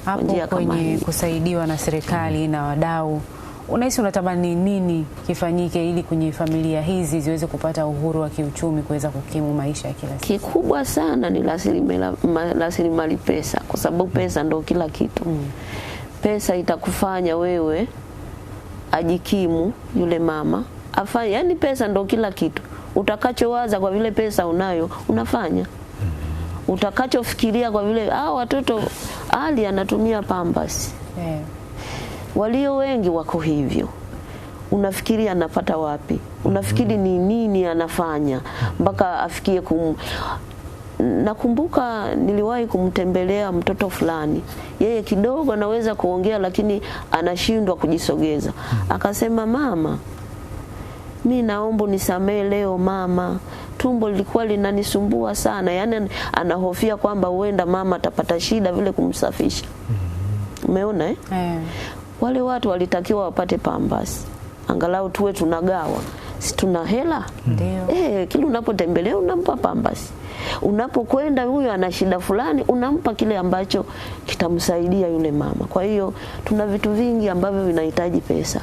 D: hapo kwenye kusaidiwa na serikali na wadau. Unahisi unatamani nini kifanyike ili kwenye familia hizi ziweze kupata uhuru wa kiuchumi, kuweza kukimu maisha ya kila siku?
E: Kikubwa sana ni rasilimali pesa, kwa sababu pesa ndio kila kitu. Pesa itakufanya wewe ajikimu, yule mama afanye, yani pesa ndio kila kitu. Utakachowaza kwa vile pesa unayo, unafanya. Utakachofikiria kwa vile watoto Ali anatumia Pampers. Walio wengi wako hivyo. Unafikiria anapata wapi? Unafikiri ni nini anafanya mpaka afikie Nakumbuka niliwahi kumtembelea mtoto fulani. Yeye kidogo anaweza kuongea, lakini anashindwa kujisogeza. Akasema, mama, mimi naomba nisamee leo mama, tumbo lilikuwa linanisumbua sana. Yani anahofia kwamba huenda mama atapata shida vile kumsafisha. Umeona Wale watu walitakiwa wapate Pampers. angalau tuwe tunagawa, si tuna hela?
D: Ndio.
E: Kile unapotembelea unampa pambasi, unapokwenda huyu ana shida fulani unampa kile ambacho kitamsaidia yule mama. Kwa hiyo tuna vitu vingi ambavyo vinahitaji pesa.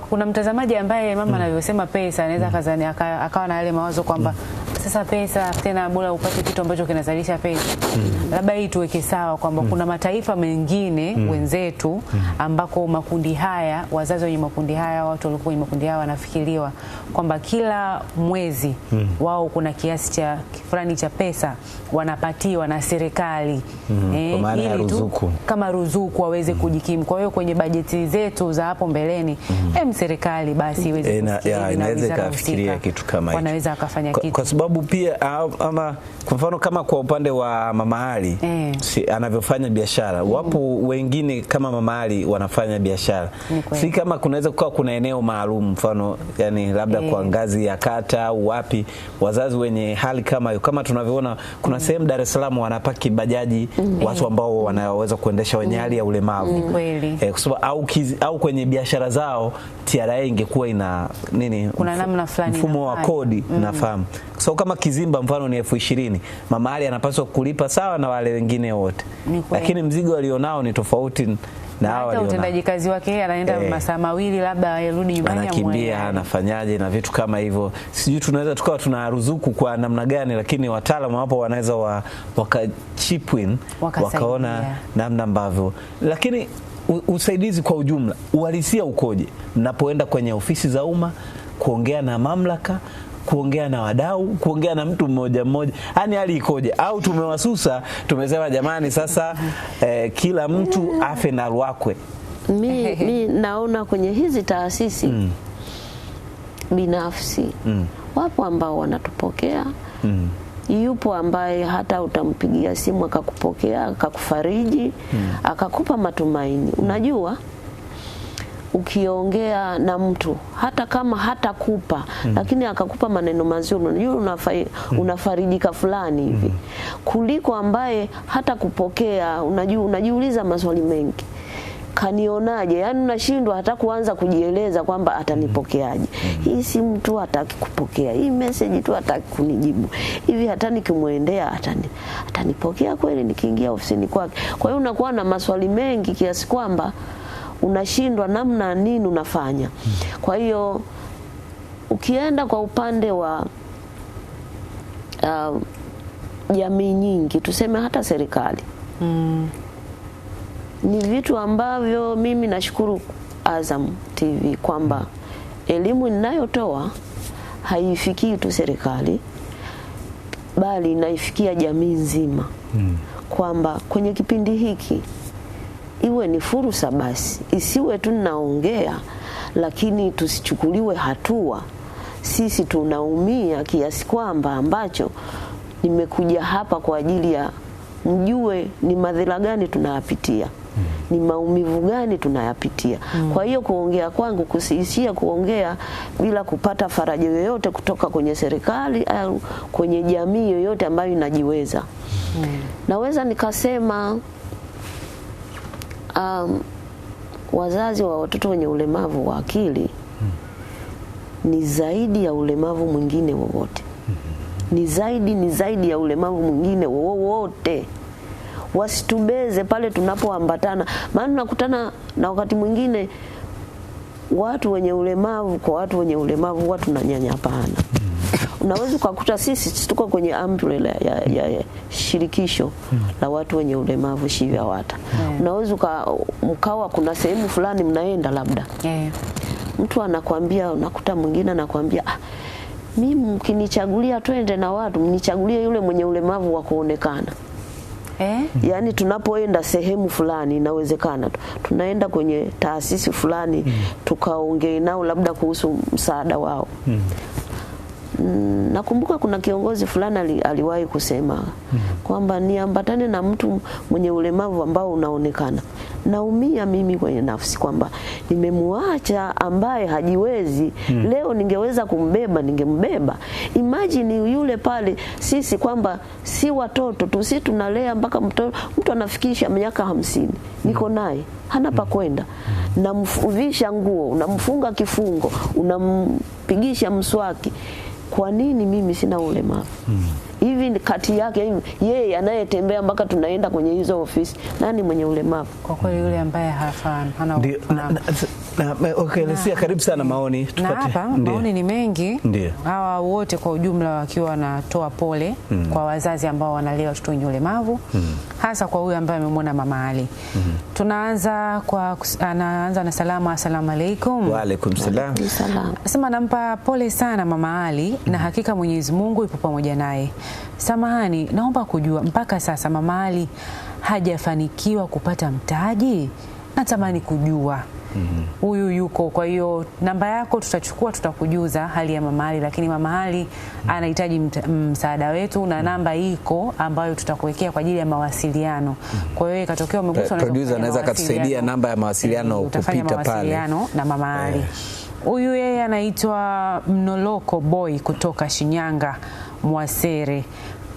D: Kuna mtazamaji ambaye mama anavyosema pesa anaweza kazani akawa na yale mawazo kwamba sasa pesa tena bora upate kitu ambacho kinazalisha pesa. Labda hii tuweke sawa kwamba kuna mataifa mengine wenzetu ambako makundi haya, wazazi wenye makundi haya, watu walio kwenye makundi haya wanafikiriwa kwamba kila mwezi wao kuna kiasi cha fulani cha pesa wanapatiwa na serikali ili ruzuku, kama ruzuku waweze kujikimu. Kwa hiyo kwenye bajeti zetu za hapo mbeleni serikali basi iweze
A: inaweza kufikiria kitu kama hicho,
D: wanaweza akafanya kitu,
A: kwa sababu pia ama kwa mfano kama kwa upande wa Mama Ali anavyofanya biashara, wapo wengine kama Mama Ali wanafanya biashara, si kama kunaweza kuwa kuna eneo maalum, mfano yani labda kwa ngazi ya kata au wapi, wazazi wenye hali kama hiyo, kama tunavyoona kuna sehemu Dar es Salaam wanapaki bajaji watu ambao wanaweza kuendesha wenye hali ya ulemavu. Kwa sababu au kwenye biashara zao TRA ingekuwa ina nini,
D: kuna namna fulani
A: mfumo wa kodi nafahamu. So kama kizimba mfano ni 20,000, Mama Ali anapaswa kulipa sawa na wale wengine wote, lakini mzigo alionao ni tofauti na hao walionao.
D: Utendaji kazi wake anaenda masaa mawili labda yarudi nyumbani,
A: anakimbia anafanyaje na vitu kama hivyo. Sijui tunaweza tukawa tuna ruzuku kwa namna gani, lakini wataalamu hapo wanaweza chip in wakaona namna ambavyo. Lakini usaidizi kwa ujumla uhalisia ukoje mnapoenda kwenye ofisi za umma kuongea na mamlaka, kuongea na wadau, kuongea na mtu mmoja mmoja, yani hali ikoje? Au tumewasusa tumesema jamani sasa kila mtu afe na lwakwe?
E: Mi naona kwenye hizi taasisi binafsi wapo ambao wanatupokea, yupo ambaye hata utampigia simu akakupokea, akakufariji, akakupa matumaini. Unajua ukiongea na mtu hata kama hatakupa lakini akakupa maneno mazuri, unajua unafarijika fulani hivi, kuliko ambaye hata kupokea unajiuliza maswali mengi. Kanionaje? Yani unashindwa hata kuanza kujieleza kwamba atanipokeaje. Hii si mtu hataki kupokea. Hii message tu hataki kunijibu. Hivi hata nikimuendea atanipokea kweli nikiingia ofisini kwake? Kwa hiyo unakuwa na maswali mengi kiasi kwamba unashindwa namna nini unafanya. Kwa hiyo ukienda kwa upande wa jamii nyingi, tuseme hata serikali, ni vitu ambavyo mimi nashukuru Azam TV kwamba elimu ninayotoa haifikii tu serikali bali inaifikia jamii nzima, kwamba kwenye kipindi hiki iwe ni fursa basi, isiwe tu naongea lakini tusichukuliwe hatua. Sisi tunaumia kiasi kwamba ambacho nimekuja hapa kwa ajili ya mjue ni madhila gani tunayapitia, ni maumivu gani tunayapitia. Kwa hiyo kuongea kwangu kusiishia kuongea bila kupata faraja yoyote kutoka kwenye serikali au kwenye jamii yoyote ambayo inajiweza. Naweza nikasema wazazi wa watoto wenye ulemavu wa akili ni zaidi ya ulemavu mwingine wowote. Ni zaidi ya ulemavu mwingine wowote. Wasitubeze pale tunapoambatana. Maana nakutana na wakati mwingine watu wenye ulemavu kwa watu wenye ulemavu watu tunanyanyapana. Unaweza kukuta sisi tuko kwenye umbrella ya shirikisho la watu wenye ulemavu SHIVYAWATA. Unaweza mkawa kuna sehemu fulani mnaenda labda. Mtu anakuambia, unakuta mwingine anakuambia mimi mkinichagulia twende na watu, mnichagulie yule mwenye ulemavu wa kuonekana. Yani tunapoenda sehemu fulani inawezekana tunaenda kwenye taasisi fulani tukaongee nao labda kuhusu msaada wao. Nakumbuka kuna kiongozi fulani aliwahi kusema kwamba niambatane na mtu mwenye ulemavu ambao unaonekana. naumia mimi kwenye nafsi kwamba nimemuacha ambaye hajiwezi. Leo ningeweza kumbeba, ningembeba. Imagine yule pale, sisi kwamba si watoto tu, sisi tunalea mpaka mtu anafikisha miaka 50. Niko naye, hana pa kwenda. Namvisha nguo, unamfunga kifungo, unampigisha mswaki. Kwa nini mimi sina ulemavu? Hivi kati yake yeye anayetembea mpaka tunaenda kwenye hizo ofisi, nani mwenye ulemavu?
D: Kwa kweli yule ambaye hana
A: okay, Lesia, karibu sana maoni tupate.
D: Na hapa maoni ni mengi. Hawa wote kwa ujumla wakiwa wanatoa pole kwa wazazi ambao wanalea watoto wenye ulemavu, hasa kwa huyu ambaye amemwona Mama Ali. Tunaanza anaanza na salamu, asalamu alaykum.
A: Wa alaykum salam.
D: Nasema nampa pole sana Mama Ali na hakika Mwenyezi Mungu yupo pamoja naye. Samahani, naomba kujua mpaka sasa Mama Ali hajafanikiwa kupata mtaji? Natamani kujua. Huyu yuko, kwa hiyo namba yako tutachukua, tutakujuza hali ya Mama Ali, lakini Mama Ali anahitaji msaada wetu na namba iko ambayo tutakuwekea kwa ajili ya mawasiliano. Kwa hiyo ikatokea umeguswa,
A: producer anaweza kutusaidia namba ya mawasiliano kupita pale
D: na Mama Ali. Huyu yeye anaitwa Mnoloko Boy kutoka Shinyanga Mwasere.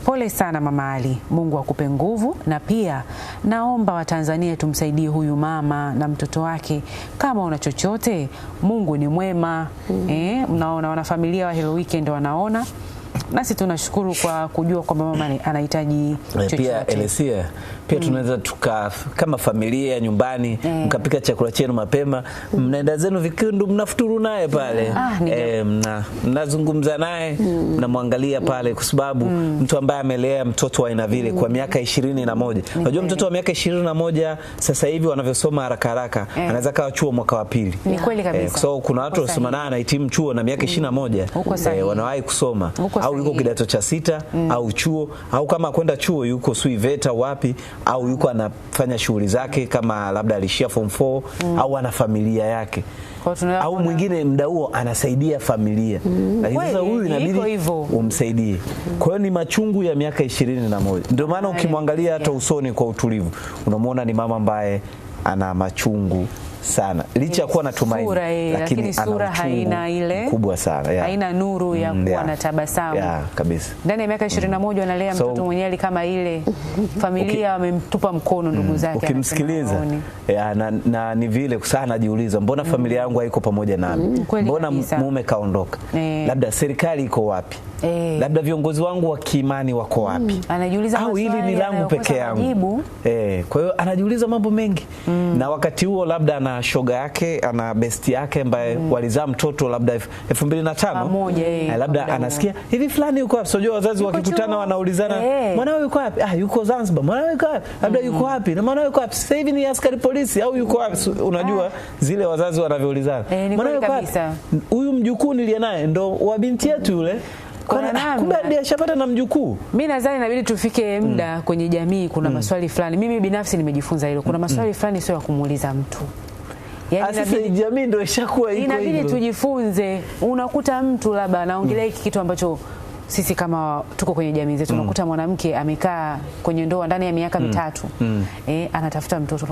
D: Pole sana Mama Ali, Mungu akupe nguvu, na pia naomba Watanzania tumsaidie huyu mama na mtoto wake. Kama una chochote, Mungu ni mwema. Mnaona wanafamilia wa Hello Weekend wanaona. Nasi tunashukuru kwa kujua kwamba mama anahitaji chochote.
A: Pia Elesia, pia tunaweza kama familia nyumbani mkapika chakula chenu mapema, mnaenda zenu Vikindu, mnafuturu naye pale. Mnazungumza naye, mnamwangalia pale, kwa sababu mtu ambaye amelea mtoto wa aina vile kwa miaka 21. Unajua mtoto wa miaka 21 sasa hivi wanavyosoma haraka anaweza kawa chuo mwaka wa pili.
D: Ni kweli kabisa.
A: Kwa sababu kuna watu wasoma naye anahitimu chuo na miaka 21 wanawahi kusoma. Au yuko kidato cha 6 au chuo, au kama kwenda chuo yuko Suiveta wapi, au yuko anafanya shughuli zake kama labda alishia form 4 au ana familia yake. Au mwingine muda huo anasaidia familia. Lakini sasa huyu inabidi umsaidie. Kwa hiyo ni machungu ya miaka 21. Ndio maana ukimwangalia hata usoni kwa utulivu, unamwona ni mama ambaye ana machungu sana, licha ya kuwa na tumaini, lakini sura haina ile kubwa sana,
D: haina nuru ya kuwa na tabasamu
A: kabisa.
D: Ndani ya miaka 21 analea mtoto mwenyewe kama ile, familia wamemtupa mkono ndugu zake.
A: Ukimsikiliza na ni vile sana anajiuliza, mbona familia yangu haiko pamoja nami? Mbona mume kaondoka? Labda serikali iko wapi? Labda viongozi wangu wa kiimani wako wapi?
D: Anajiuliza,
A: au hili ni langu peke yangu? Kwa hiyo anajiuliza mambo mengi. Na wakati huo labda ana shoga yake, ana besti yake ambaye walizaa mtoto labda 2005, labda anasikia hivi fulani yuko wapi? Sio wazazi wakikutana wanaulizana, mwanao yuko wapi? Yuko Zanzibar. Mwanao yuko wapi? Labda yuko wapi? Na mwanao yuko wapi? Sasa hivi ni askari polisi au yuko wapi? Unajua zile wazazi wanavyoulizana. Mwanao yuko wapi? Huyu mjukuu nilie naye ndo wa binti yetu yule. Kumbe ndiye ashapata na mjukuu.
D: Mimi nadhani inabidi tufike muda kwenye jamii, kuna maswali fulani. Mimi binafsi nimejifunza hilo. Kuna maswali fulani sio ya kumuuliza mtu.
A: Yaani jamii ndio ishakuwa iko hivyo.
D: Inabidi tujifunze. Unakuta mtu labda anaongelea hiki kitu ambacho sisi kama tuko kwenye jamii zetu, unakuta mwanamke amekaa kwenye ndoa ndani ya miaka 3, anatafuta mtoto.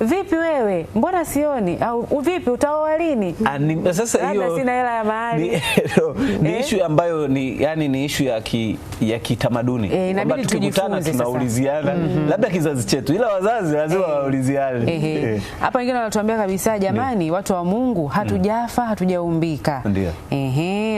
D: Vipi wewe? Mbona sioni? Au vipi utaoa lini?
A: Sasa hiyo
D: sina hela ya mahali.
A: Ni issue ambayo ni issue ya kitamaduni.
D: Inabidi
A: tukikutana tunauliziana, labda kizazi chetu, ila wazazi lazima wauliziane.
D: Hapa wengine wanatuambia kabisa, jamani, watu wa Mungu hatujafa, hatujaumbika.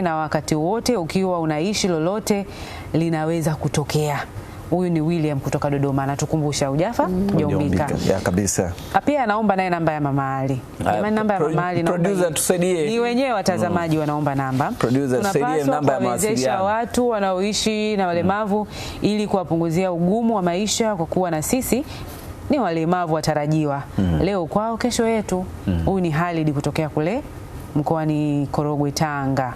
D: Na wakati wote ukiwa unaishi lolote linaweza kutokea. Huyu ni William kutoka Dodoma, anatukumbusha hujafa, hujaumbika.
A: Kabisa.
D: Pia anaomba naye namba ya Mama Ali. Jamani, namba ya Mama Ali,
A: producer tusaidie.
D: Ni wenyewe watazamaji wanaomba namba.
A: Producer tusaidie namba ya mawasiliano.
D: Watu wanaoishi na walemavu ili kuwapunguzia ugumu wa maisha, kwa kuwa na sisi ni walemavu watarajiwa. Leo kwao, kesho yetu. Huyu ni Halid kutokea kule mkoani Korogwe, Tanga.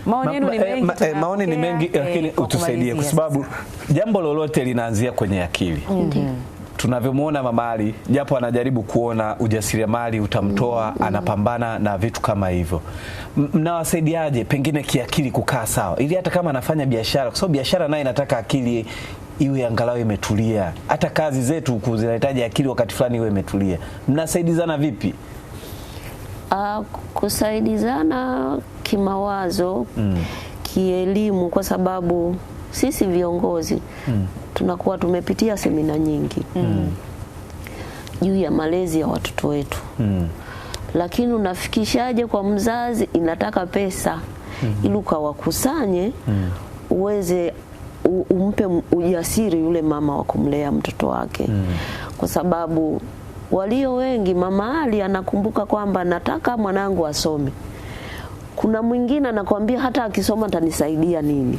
D: Maoni yenu ni mengi.
A: Maoni ni mengi, lakini utusaidie kwa sababu jambo lolote linaanzia kwenye akili. Tunavyomwona Mama Ali, japo anajaribu kuona ujasiriamali utamtoa, anapambana na vitu kama hivyo. Mnawasaidiaje pengine kiakili kukaa sawa, ili hata kama anafanya biashara, kwa sababu biashara naye inataka akili iwe angalau imetulia. Hata kazi zetu zinahitaji akili wakati fulani iwe imetulia. Mnasaidizana vipi?
E: Kusaidizana kimawazo, kielimu, kwa sababu sisi viongozi tunakuwa tumepitia semina nyingi juu ya malezi ya watoto wetu. Lakini unafikishaje kwa mzazi? Inataka pesa ili ukawakusanye uweze umpe ujasiri yule mama wa kumlea mtoto wake. Kwa sababu walio wengi, mama Ali anakumbuka kwamba nataka mwanangu asome. Kuna mwingine anakuambia hata akisoma atanisaidia nini?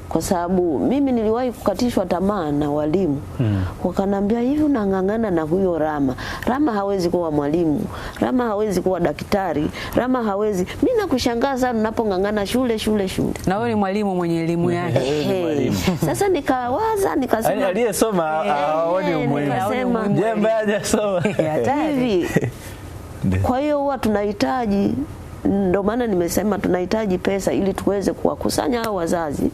E: Kwa sababu mimi niliwahi kukatishwa tamaa na walimu. Wakanambia, hivi unang'ang'ana na huyo Rama. Rama hawezi kuwa mwalimu. Rama hawezi kuwa daktari. Rama hawezi. Mimi nakushangaa sana unapong'ang'ana shule.
D: Na wewe ni mwalimu mwenye elimu yake.
E: Sasa nikawaza, nikasema
A: aliyesoma haoni umuhimu. Jembe hajasoma.
E: Hivi. Kwa hiyo huwa tunahitaji, ndio maana nimesema tunahitaji pesa ili tuweze kuwakusanya hao wazazi.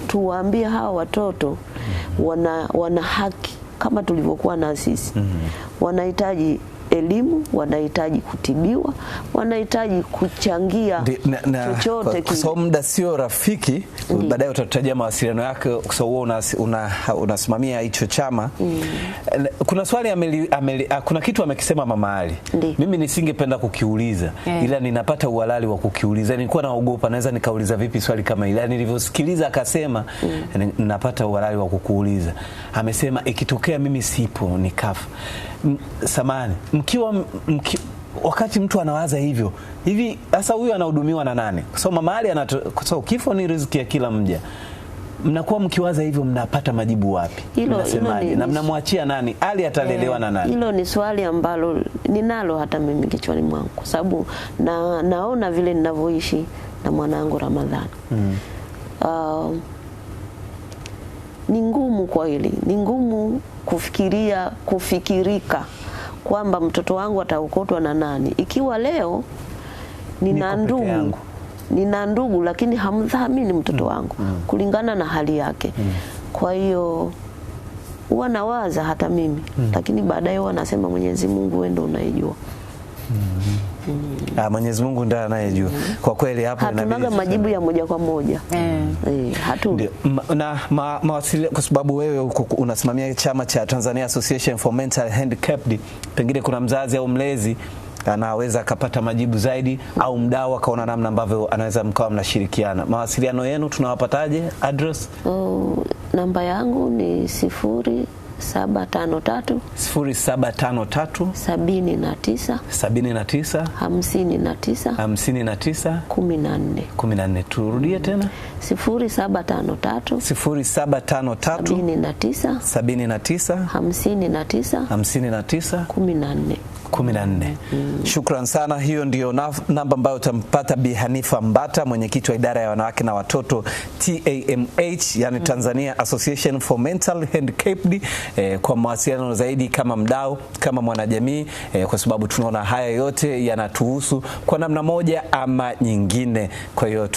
E: Tuwaambie hao watoto wana haki kama tulivyokuwa na sisi. Wanahitaji elimu, wanahitaji kutibiwa, wanahitaji kuchangia chochote.
A: Kwa sababu muda sio rafiki, baadaye utatutajia mawasiliano yake, kwa sababu unasimamia hicho chama. Kuna swali kuna kitu amekisema Mama Ali. Mimi nisingependa kukiuliza, ila ninapata uhalali wa kukiuliza. Nilikuwa naogopa naweza nikauliza vipi swali kama hili. Nilivyosikiliza akasema ninapata uhalali wa kukuuliza. Amesema ikitokea mimi sipo nikafa. Samani, wakati mtu anawaza hivi sasa huyu anahudumiwa na nani? So Mama Ali kifo ni riziki ya kila mja. Mnakuwa mkiwaza hivyo, mnapata majibu wapi? Mnasemaje? Na mnamwachia nani? Ali atalelewa na nani? Hilo
E: ni swali ambalo ninalo hata mimi kichwani mwangu, kwa sababu naona vile ninavyoishi na mwanangu Ramadhani. Ni ngumu kwa hili. Ni ngumu kufikirika kwamba mtoto wangu ataokotwa na nani. Ikiwa leo nina ndugu lakini hamdhamini mtoto wangu kulingana na hali yake. Kwa hiyo huwa nawaza hata mimi, lakini baadaye huwa nasema Mwenyezi Mungu wewe ndio unayejua.
A: Mwenyezi Mungu ndiye anayejua. Kwa kweli hapo
E: hatunaga majibu ya moja kwa moja.
A: Na mawasiliano, kwa sababu wewe unasimamia chama cha Tanzania Association for Mental Handicapped, pengine kuna mzazi au mlezi anaweza akapata majibu zaidi, au mdau akaona namna ambavyo anaweza mkawa mnashirikiana. Mawasiliano yenu tunawapataje? Address?
E: Namba yangu ni 0753
A: 79
E: 59
A: 59 14. Turudie tena.
E: 0753
A: 79 59 14. Shukran sana. Hiyo ndio namba ambayo utampata Bi Hanifa Mbata, mwenyekiti wa idara ya wanawake na watoto TAMH, yani Tanzania Association for Mental Handicapped, kwa mawasiliano zaidi kama mdau, kama mwanajamii, kwa sababu tunaona haya yote yanatuhusu kwa namna moja ama nyingine. Kwa hiyo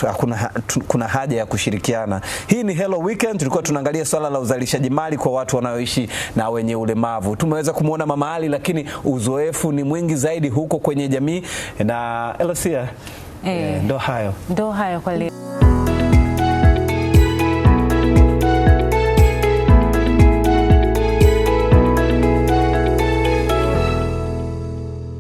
A: kuna haja ya kushirikiana. Hii ni Hello Weekend, tulikuwa tunaangalia swala la uzalishaji mali kwa watu wanaoishi na wenye ulemavu. Tumeweza kumuona Mama Ali, lakini uzoefu ni mwingi zaidi huko kwenye jamii. Na Elosia, ndo hayo kwa leo.